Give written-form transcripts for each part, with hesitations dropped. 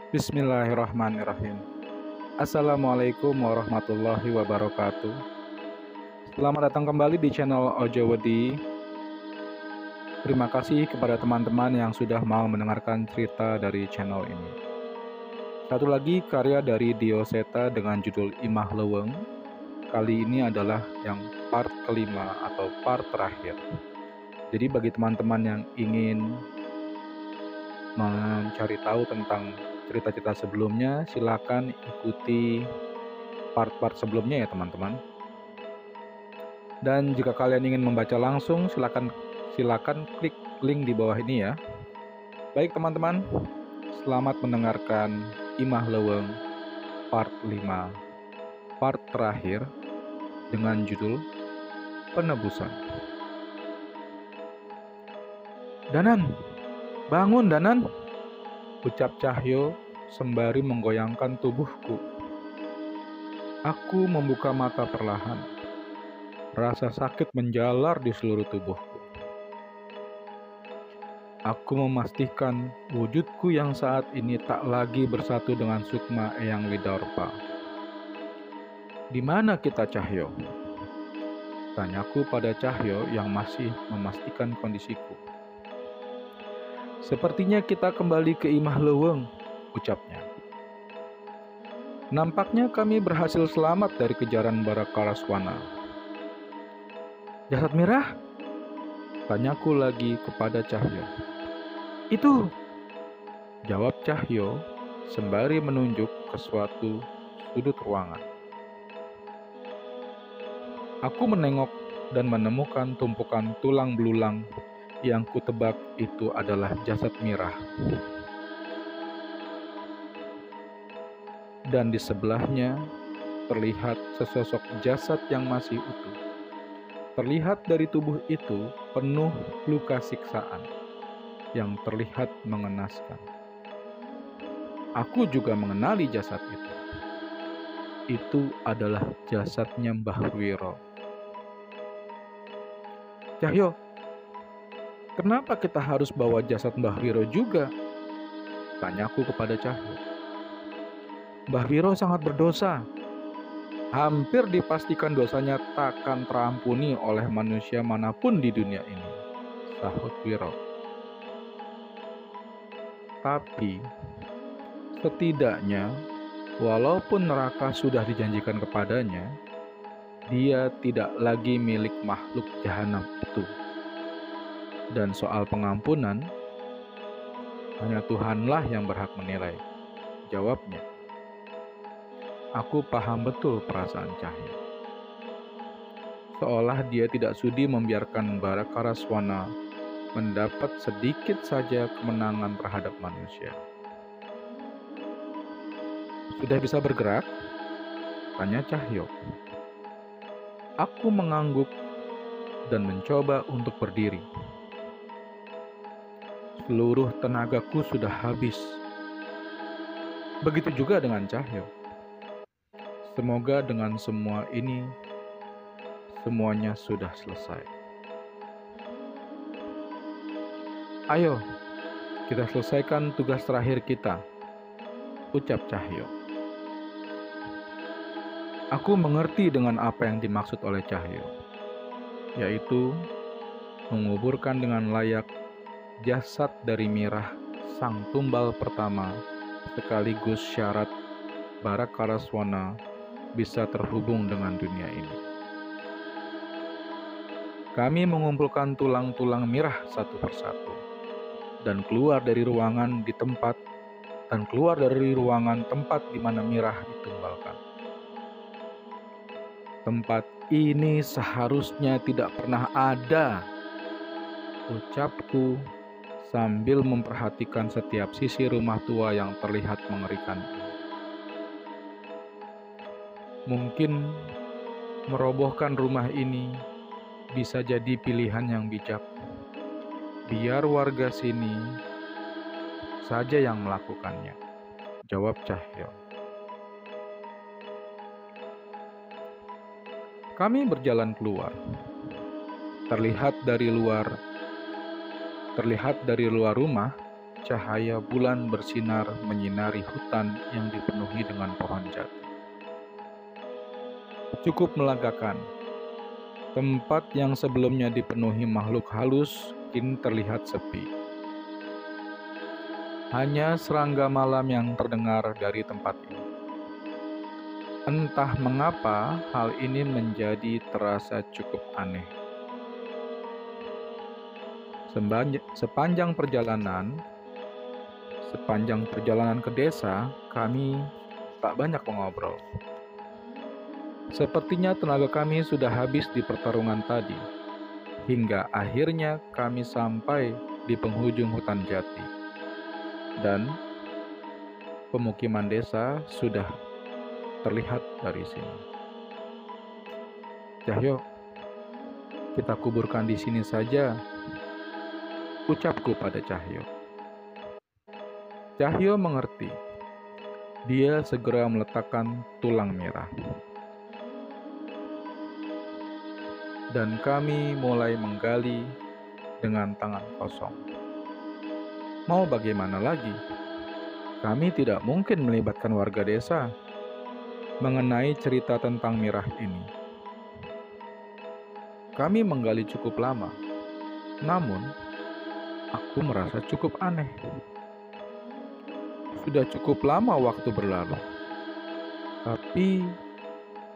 Bismillahirrahmanirrahim. Assalamualaikum warahmatullahi wabarakatuh. Selamat datang kembali di channel Ojo Wedi. Terima kasih kepada teman-teman yang sudah mau mendengarkan cerita dari channel ini. Satu lagi karya dari Dio Seta dengan judul Imah Leuweung. Kali ini adalah yang part kelima atau part terakhir. Jadi bagi teman-teman yang ingin mencari tahu tentang cerita-cerita sebelumnya, silakan ikuti part-part sebelumnya ya teman-teman. Dan jika kalian ingin membaca langsung, silakan klik link di bawah ini ya. Baik teman-teman, selamat mendengarkan Imah Leuweung part 5, part terakhir dengan judul Penebusan. Danan, bangun Danan, ucap Cahyo sembari menggoyangkan tubuhku. Aku membuka mata perlahan. Rasa sakit menjalar di seluruh tubuhku. Aku memastikan wujudku yang saat ini tak lagi bersatu dengan Sukma Eyang Widarpa. Di mana kita, Cahyo? Tanyaku pada Cahyo yang masih memastikan kondisiku. Sepertinya kita kembali ke Imah Leuweung, ucapnya. Nampaknya kami berhasil selamat dari kejaran Barakaraswana. Jasad Mirah? Tanyaku lagi kepada Cahyo. Itu, jawab Cahyo sembari menunjuk ke suatu sudut ruangan. Aku menengok dan menemukan tumpukan tulang belulang yang kutebak itu adalah jasad Mirah. Dan di sebelahnya terlihat sesosok jasad yang masih utuh. Terlihat dari tubuh itu penuh luka siksaan yang terlihat mengenaskan. Aku juga mengenali jasad itu. Itu adalah jasadnya Mbah Wiro. Cahyo, kenapa kita harus bawa jasad Mbah Wiro juga? Tanyaku kepada Cahyo. Mbah Wiro sangat berdosa. Hampir dipastikan dosanya takkan terampuni oleh manusia manapun di dunia ini, sahut Wiro. Tapi, setidaknya, walaupun neraka sudah dijanjikan kepadanya, dia tidak lagi milik makhluk jahanam itu. Dan soal pengampunan, hanya Tuhanlah yang berhak menilai, jawabnya. Aku paham betul perasaan Cahyo. Seolah dia tidak sudi membiarkan Barakaraswana mendapat sedikit saja kemenangan terhadap manusia. Sudah bisa bergerak? Tanya Cahyo. Aku mengangguk dan mencoba untuk berdiri. Seluruh tenagaku sudah habis. Begitu juga dengan Cahyo. Semoga dengan semua ini, semuanya sudah selesai. Ayo, kita selesaikan tugas terakhir kita, ucap Cahyo. Aku mengerti dengan apa yang dimaksud oleh Cahyo, yaitu menguburkan dengan layak jasad dari Mirah, sang tumbal pertama, sekaligus syarat Barakaraswana bisa terhubung dengan dunia ini. Kami mengumpulkan tulang-tulang Mirah satu persatu dan keluar dari ruangan tempat di mana Mirah ditumbalkan. Tempat ini seharusnya tidak pernah ada, ucapku sambil memperhatikan setiap sisi rumah tua yang terlihat mengerikan. Mungkin merobohkan rumah ini bisa jadi pilihan yang bijak. Biar warga sini saja yang melakukannya, jawab Cahyo. Kami berjalan keluar. Terlihat dari luar rumah, cahaya bulan bersinar menyinari hutan yang dipenuhi dengan pohon jati. Cukup melegakan. Tempat yang sebelumnya dipenuhi makhluk halus kini terlihat sepi. Hanya serangga malam yang terdengar dari tempat ini. Entah mengapa hal ini menjadi terasa cukup aneh. Sepanjang perjalanan ke desa, kami tak banyak mengobrol. Sepertinya tenaga kami sudah habis di pertarungan tadi, hingga akhirnya kami sampai di penghujung hutan jati. Dan pemukiman desa sudah terlihat dari sini. Cahyo, kita kuburkan di sini saja, ucapku pada Cahyo. Cahyo mengerti. Dia segera meletakkan tulang merah. Dan kami mulai menggali dengan tangan kosong. Mau bagaimana lagi? Kami tidak mungkin melibatkan warga desa mengenai cerita tentang mirah ini. Kami menggali cukup lama, namun aku merasa cukup aneh. Sudah cukup lama waktu berlalu, tapi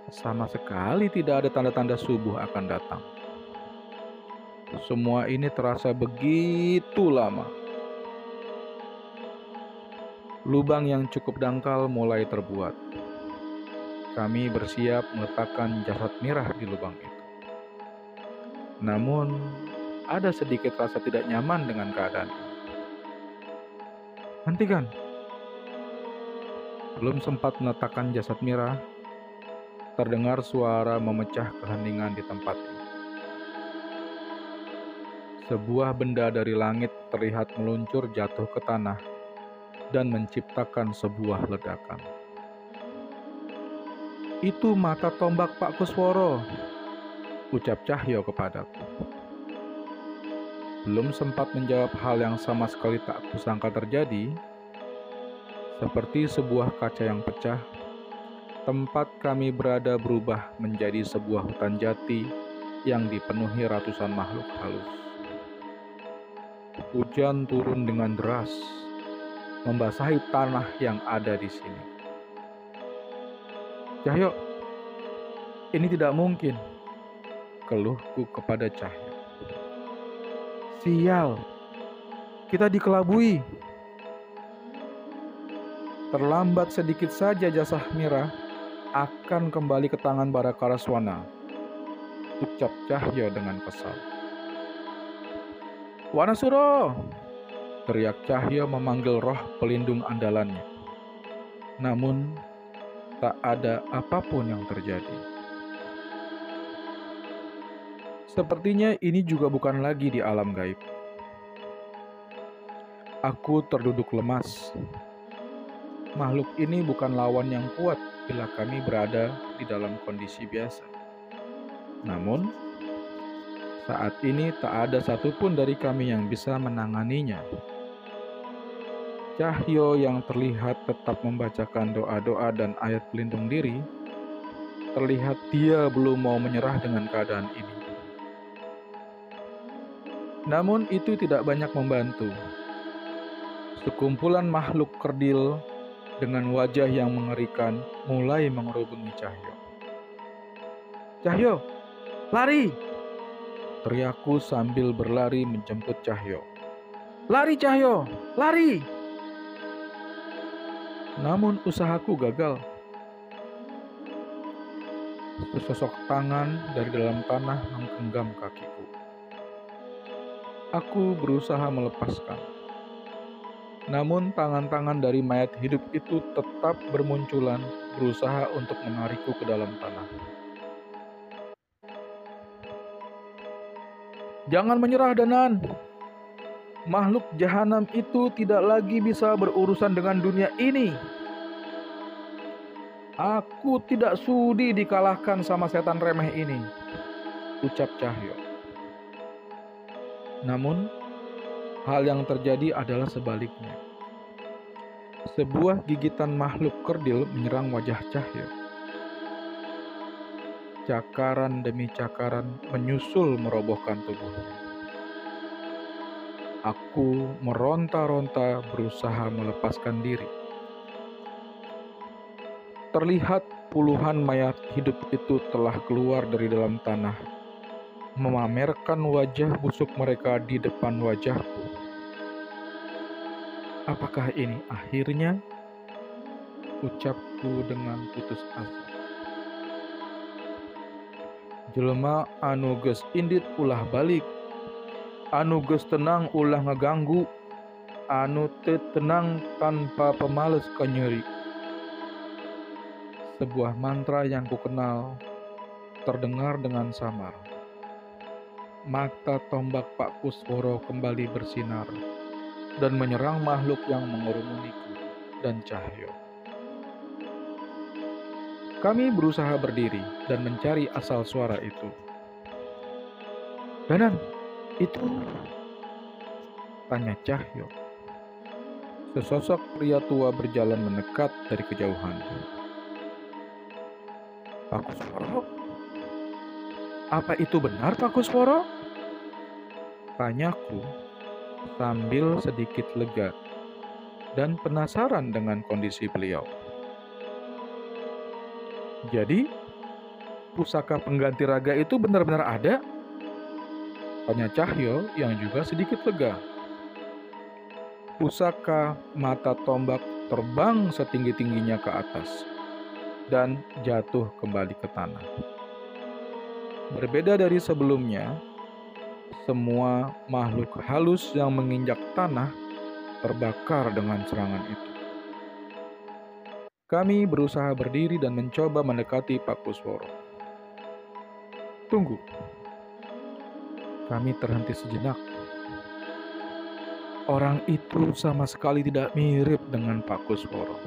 sama sekali tidak ada tanda-tanda subuh akan datang. Semua ini terasa begitu lama. Lubang yang cukup dangkal mulai terbuat. Kami bersiap meletakkan jasad Mirah di lubang itu. Namun, ada sedikit rasa tidak nyaman dengan keadaan ini. Hentikan! Belum sempat meletakkan jasad Mirah, terdengar suara memecah keheningan di tempat ini. Sebuah benda dari langit terlihat meluncur jatuh ke tanah dan menciptakan sebuah ledakan. Itu mata tombak Pak Kusworo, ucap Cahyo kepadaku. Belum sempat menjawab hal yang sama sekali tak kusangka terjadi, seperti sebuah kaca yang pecah, tempat kami berada berubah menjadi sebuah hutan jati yang dipenuhi ratusan makhluk halus. Hujan turun dengan deras, membasahi tanah yang ada di sini. Cahyo, ini tidak mungkin, keluhku kepada Cahyo. Sial, kita dikelabui. Terlambat sedikit saja jasad Mirah akan kembali ke tangan Barakaraswana, ucap Cahyo dengan kesal. Wanasuro, teriak Cahyo memanggil roh pelindung andalannya. Namun, tak ada apapun yang terjadi. Sepertinya ini juga bukan lagi di alam gaib. Aku terduduk lemas. Makhluk ini bukan lawan yang kuat bila kami berada di dalam kondisi biasa. Namun, saat ini tak ada satupun dari kami yang bisa menanganinya. Cahyo yang terlihat tetap membacakan doa-doa dan ayat pelindung diri, terlihat dia belum mau menyerah dengan keadaan ini. Namun itu tidak banyak membantu. Sekumpulan makhluk kerdil dengan wajah yang mengerikan mulai mengerubungi Cahyo. Cahyo, lari! Teriakku sambil berlari menjemput Cahyo. Lari Cahyo, lari! Namun usahaku gagal. Sesosok tangan dari dalam tanah menggenggam kakiku. Aku berusaha melepaskan. Namun tangan-tangan dari mayat hidup itu tetap bermunculan, berusaha untuk menarikku ke dalam tanah. Jangan menyerah, Danan. Makhluk jahanam itu tidak lagi bisa berurusan dengan dunia ini. Aku tidak sudi dikalahkan sama setan remeh ini, ucap Cahyo. Namun, Hal yang terjadi adalah sebaliknya. Sebuah gigitan makhluk kerdil menyerang wajah Cahyo. Cakaran demi cakaran menyusul merobohkan tubuhnya. Aku meronta-ronta berusaha melepaskan diri. Terlihat puluhan mayat hidup itu telah keluar dari dalam tanah, memamerkan wajah busuk mereka di depan wajahku. Apakah ini akhirnya? Ucapku dengan putus asa. Jelema anu geus indit ulah balik, anu geus tenang ulah ngaganggu, anu teu tenang tanpa pemales kanyeri. Sebuah mantra yang kukenal terdengar dengan samar. Mata tombak Pak Kusworo kembali bersinar dan menyerang makhluk yang mengerumuniku dan Cahyo. Kami berusaha berdiri dan mencari asal suara itu. "Danan, itu?" tanya Cahyo. Sesosok pria tua berjalan mendekat dari kejauhan. "Pak Kusworo? Apa itu benar Pak Kusworo?" tanyaku sambil sedikit lega dan penasaran dengan kondisi beliau. "Jadi, pusaka pengganti raga itu benar-benar ada?" tanya Cahyo yang juga sedikit lega. Pusaka mata tombak terbang setinggi-tingginya ke atas dan jatuh kembali ke tanah. Berbeda dari sebelumnya, semua makhluk halus yang menginjak tanah terbakar dengan serangan itu. Kami berusaha berdiri dan mencoba mendekati Pak Kusworo. "Tunggu." Kami terhenti sejenak. Orang itu sama sekali tidak mirip dengan Pak Kusworo.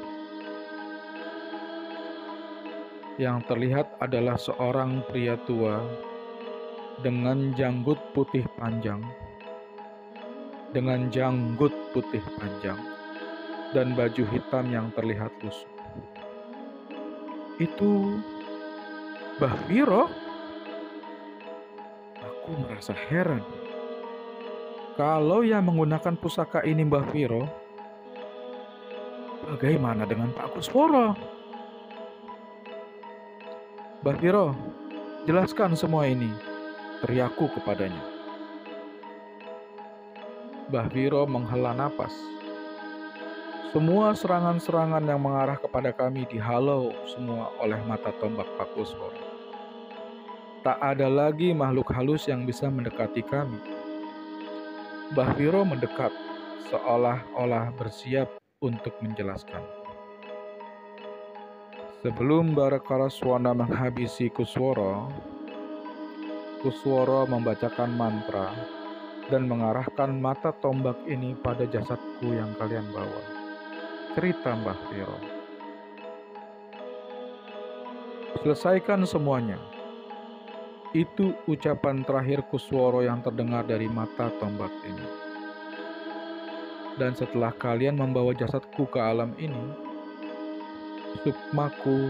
Yang terlihat adalah seorang pria tua dengan janggut putih panjang, dan baju hitam yang terlihat lusuh. "Itu Mbah Wiro?" Aku merasa heran. Kalau yang menggunakan pusaka ini Mbah Wiro, bagaimana dengan Pak Kusworo? "Mbah Wiro, jelaskan semua ini," teriakku kepadanya. Mbah Wiro menghela napas. Semua serangan-serangan yang mengarah kepada kami dihalau semua oleh mata tombak Pak Kusworo. Tak ada lagi makhluk halus yang bisa mendekati kami. Mbah Wiro mendekat, seolah-olah bersiap untuk menjelaskan. Sebelum Barakaraswana menghabisi Kusworo membacakan mantra dan mengarahkan mata tombak ini pada jasadku yang kalian bawa. Cerita Mbah Wiro. "Selesaikan semuanya." Itu ucapan terakhir Kusworo yang terdengar dari mata tombak ini. "Dan setelah kalian membawa jasadku ke alam ini, sukmaku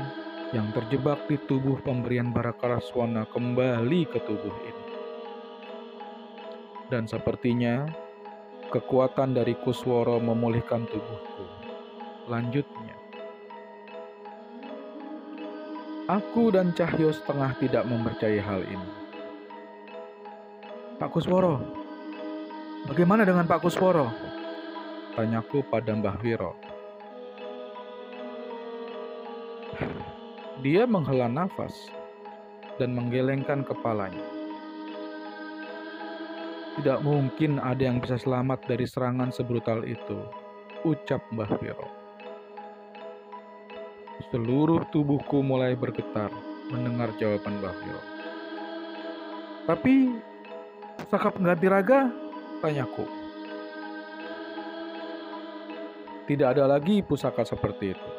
yang terjebak di tubuh pemberian Barakaraswana kembali ke tubuh ini. Dan sepertinya kekuatan dari Kusworo memulihkan tubuhku." Lanjutnya, aku dan Cahyo setengah tidak mempercayai hal ini. "Pak Kusworo, bagaimana dengan Pak Kusworo?" tanyaku pada Mbah Wiro. Dia menghela nafas dan menggelengkan kepalanya. "Tidak mungkin ada yang bisa selamat dari serangan sebrutal itu," ucap Mbah Wiro. Seluruh tubuhku mulai bergetar mendengar jawaban Mbah Wiro. "Tapi pusaka pengganti raga?" tanyaku. "Tidak ada lagi pusaka seperti itu.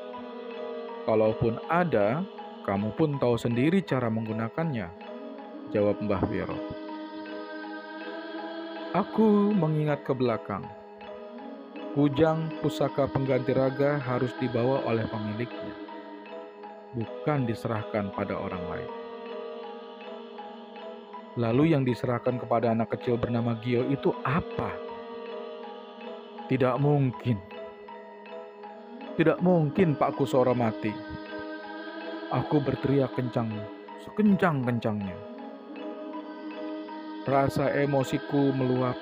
Kalaupun ada, kamu pun tahu sendiri cara menggunakannya," jawab Mbah Wiro. Aku mengingat ke belakang. Kujang pusaka pengganti raga harus dibawa oleh pemiliknya, bukan diserahkan pada orang lain. Lalu yang diserahkan kepada anak kecil bernama Gio itu apa? Tidak mungkin. Tidak mungkin Pak Kusoro mati. Aku berteriak kencang, sekencang-kencangnya. Rasa emosiku meluap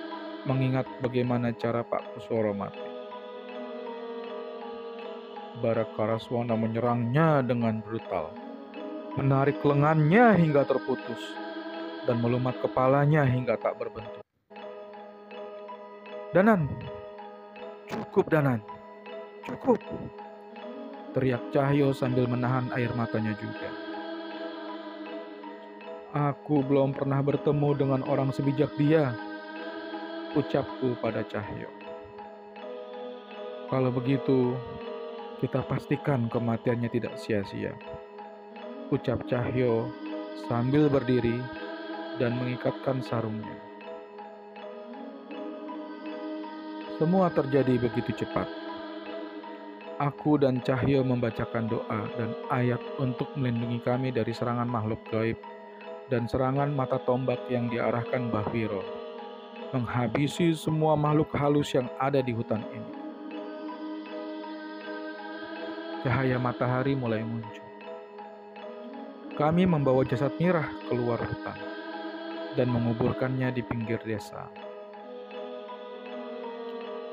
mengingat bagaimana cara Pak Kusoro mati. Barakaraswana menyerangnya dengan brutal, menarik lengannya hingga terputus, dan melumat kepalanya hingga tak berbentuk. Danan, cukup Danan, cukup, teriak Cahyo sambil menahan air matanya juga. Aku belum pernah bertemu dengan orang sebijak dia, ucapku pada Cahyo. Kalau begitu, kita pastikan kematiannya tidak sia-sia, ucap Cahyo sambil berdiri dan mengikatkan sarungnya. Semua terjadi begitu cepat. Aku dan Cahyo membacakan doa dan ayat untuk melindungi kami dari serangan makhluk gaib dan serangan mata tombak yang diarahkan Mbah Wiro, menghabisi semua makhluk halus yang ada di hutan ini. Cahaya matahari mulai muncul. Kami membawa jasad Mirah keluar hutan dan menguburkannya di pinggir desa.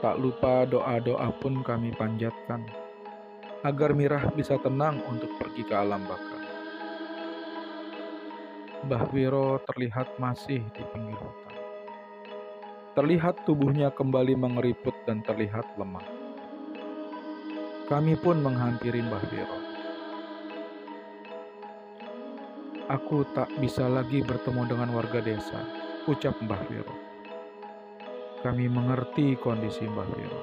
Tak lupa doa-doa pun kami panjatkan agar Mirah bisa tenang untuk pergi ke alam baka. Mbah Wiro terlihat masih di pinggir hutan. Terlihat tubuhnya kembali mengeriput dan terlihat lemah. Kami pun menghampiri Mbah Wiro. Aku tak bisa lagi bertemu dengan warga desa, ucap Mbah Wiro. Kami mengerti kondisi Mbah Wiro.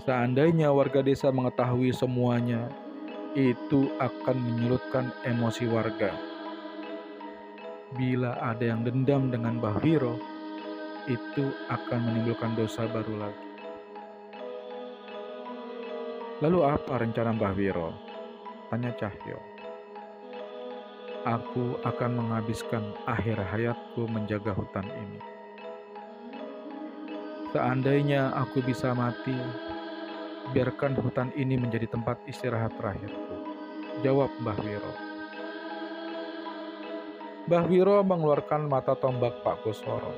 Seandainya warga desa mengetahui semuanya, itu akan menyulutkan emosi warga. Bila ada yang dendam dengan Mbah Wiro, itu akan menimbulkan dosa baru lagi. Lalu apa rencana Mbah Wiro? Tanya Cahyo. Aku akan menghabiskan akhir hayatku menjaga hutan ini. Seandainya aku bisa mati, biarkan hutan ini menjadi tempat istirahat terakhirku, jawab Mbah Wiro. Mbah Wiro mengeluarkan mata tombak Pak Kusoro.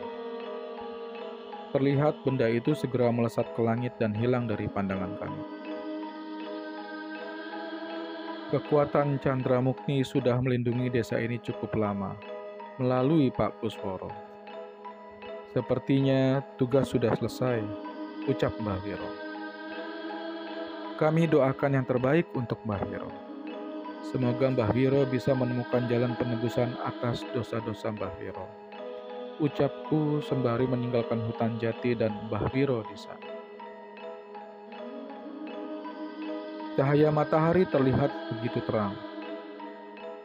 Terlihat benda itu segera melesat ke langit dan hilang dari pandangan kami. Kekuatan Chandra Mukni sudah melindungi desa ini cukup lama, melalui Pak Kusworo. Sepertinya tugas sudah selesai, ucap Mbah Wiro. Kami doakan yang terbaik untuk Mbah Wiro. Semoga Mbah Wiro bisa menemukan jalan penebusan atas dosa-dosa Mbah Wiro, ucapku sembari meninggalkan hutan jati dan Mbah Wiro di sana. Cahaya matahari terlihat begitu terang.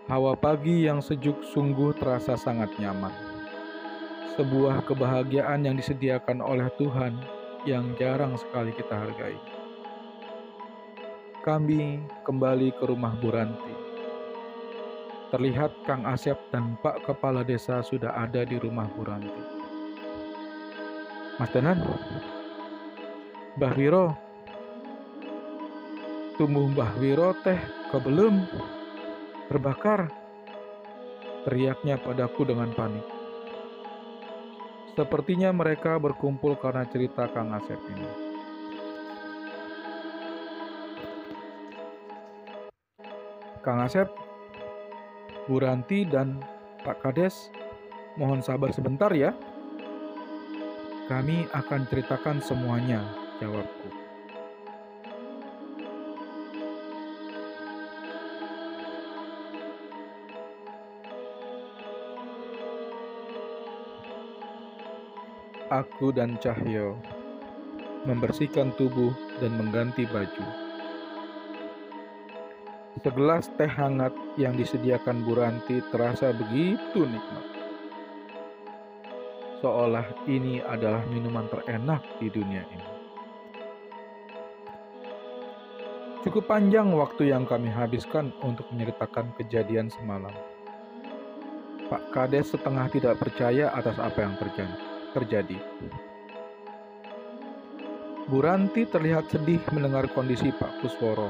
Hawa pagi yang sejuk sungguh terasa sangat nyaman. Sebuah kebahagiaan yang disediakan oleh Tuhan yang jarang sekali kita hargai. Kami kembali ke rumah Bu Ranti. Terlihat Kang Asep dan Pak Kepala Desa sudah ada di rumah Bu Ranti. Mas Danan, Mbah Wiro, tumbuh Mbah Wiro teh kebelum terbakar, teriaknya padaku dengan panik. Sepertinya mereka berkumpul karena cerita Kang Asep ini. Kang Asep, Bu Ranti dan Pak Kades, mohon sabar sebentar ya. Kami akan ceritakan semuanya, jawabku. Aku dan Cahyo membersihkan tubuh dan mengganti baju. Segelas teh hangat yang disediakan Bu Ranti terasa begitu nikmat. seolah ini adalah minuman terenak di dunia ini. Cukup panjang waktu yang kami habiskan untuk menceritakan kejadian semalam. Pak Kades setengah tidak percaya atas apa yang terjadi. Bu Ranti terlihat sedih mendengar kondisi Pak Kusworo,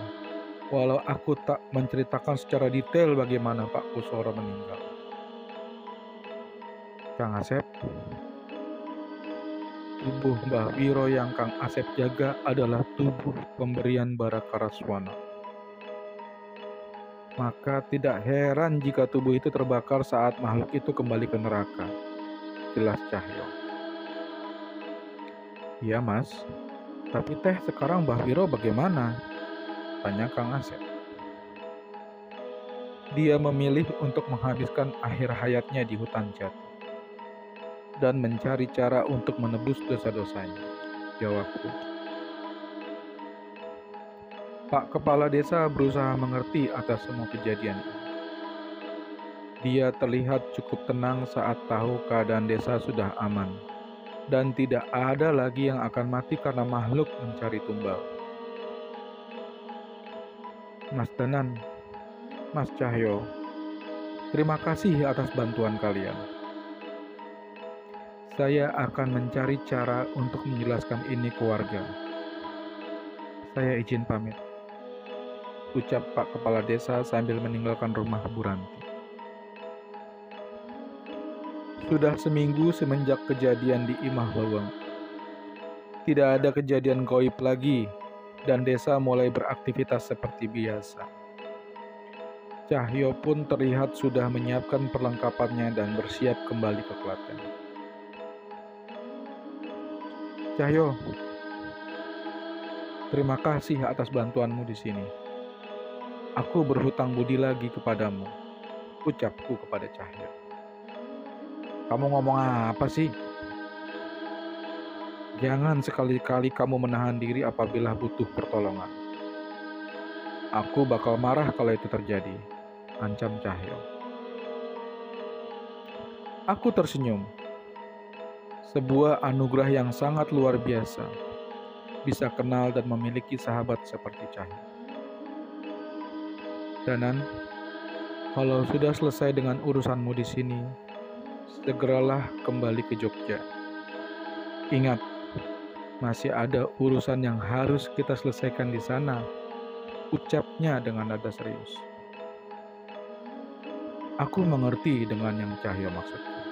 walau aku tak menceritakan secara detail bagaimana Pak Kusworo meninggal. Kang Asep, tubuh Mbah Wiro yang Kang Asep jaga adalah tubuh pemberian Barakaraswana. Maka tidak heran jika tubuh itu terbakar saat makhluk itu kembali ke neraka. Jelas Cahyo. Iya mas, tapi teh sekarang Mbah Wiro bagaimana? Tanya Kang Asep. Dia memilih untuk menghabiskan akhir hayatnya di hutan jati dan mencari cara untuk menebus dosa-dosanya. Jawabku. Pak Kepala Desa berusaha mengerti atas semua kejadian ini. Dia terlihat cukup tenang saat tahu keadaan desa sudah aman dan tidak ada lagi yang akan mati karena makhluk mencari tumbal. Mas Danan, Mas Cahyo, terima kasih atas bantuan kalian. Saya akan mencari cara untuk menjelaskan ini ke warga. Saya izin pamit, ucap Pak Kepala Desa sambil meninggalkan rumah Bu Ranti. Sudah seminggu semenjak kejadian di Imah Bawang. Tidak ada kejadian gaib lagi dan desa mulai beraktivitas seperti biasa. Cahyo pun terlihat sudah menyiapkan perlengkapannya dan bersiap kembali ke Klaten. Cahyo, terima kasih atas bantuanmu di sini. Aku berhutang budi lagi kepadamu, ucapku kepada Cahyo. Kamu ngomong apa sih? Jangan sekali-kali kamu menahan diri apabila butuh pertolongan. Aku bakal marah kalau itu terjadi, ancam Cahyo. Aku tersenyum. Sebuah anugerah yang sangat luar biasa, bisa kenal dan memiliki sahabat seperti Cahyo. Danan, kalau sudah selesai dengan urusanmu di sini, segeralah kembali ke Jogja. Ingat, masih ada urusan yang harus kita selesaikan di sana, ucapnya dengan nada serius. Aku mengerti dengan yang Cahyo maksudkan.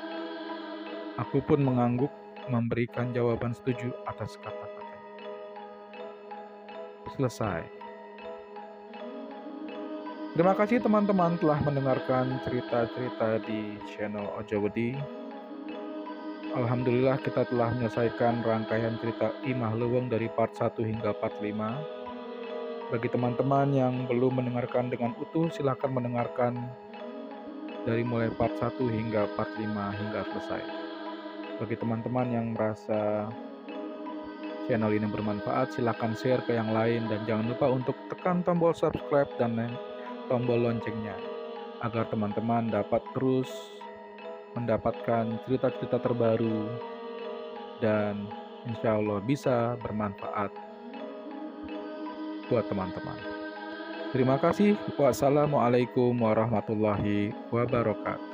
Aku pun mengangguk memberikan jawaban setuju atas kata-katanya. Selesai. Terima kasih teman-teman telah mendengarkan cerita-cerita di channel Ojowedi. Alhamdulillah kita telah menyelesaikan rangkaian cerita Imah Leuweung dari part 1 hingga part 5. Bagi teman-teman yang belum mendengarkan dengan utuh, silahkan mendengarkan dari mulai part 1 hingga part 5 hingga selesai. Bagi teman-teman yang merasa channel ini bermanfaat, silahkan share ke yang lain dan jangan lupa untuk tekan tombol subscribe dan tombol loncengnya agar teman-teman dapat terus mendapatkan cerita-cerita terbaru dan insya Allah bisa bermanfaat buat teman-teman. Terima kasih. Wassalamualaikum warahmatullahi wabarakatuh.